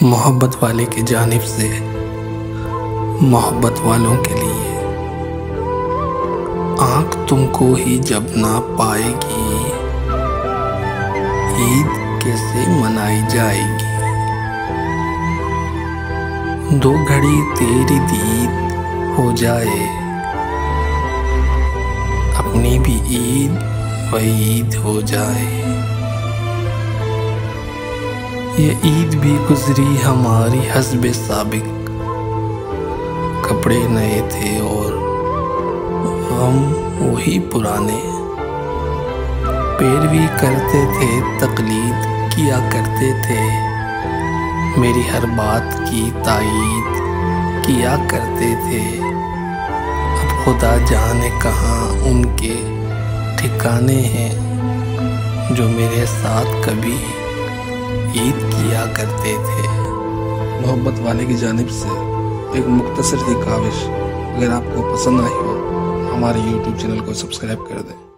मोहब्बत वाले की जानिब से मोहब्बत वालों के लिए। आँख तुमको ही जब ना पाएगी, ईद कैसे मनाई जाएगी। दो घड़ी तेरी दीद हो जाए, अपनी भी ईद वही ईद हो जाए। ये ईद भी गुजरी हमारी हस्बे साबिक, कपड़े नए थे और हम वही पुराने। पैरवी करते थे, तकलीद किया करते थे, मेरी हर बात की तायीद किया करते थे। अब खुदा जाने कहाँ उनके ठिकाने हैं, जो मेरे साथ कभी ईद किया करते थे। मोहब्बत वाले की जानिब से एक मुख्तसर सी काविश, अगर आपको पसंद आई हो हमारे YouTube चैनल को सब्सक्राइब कर दें।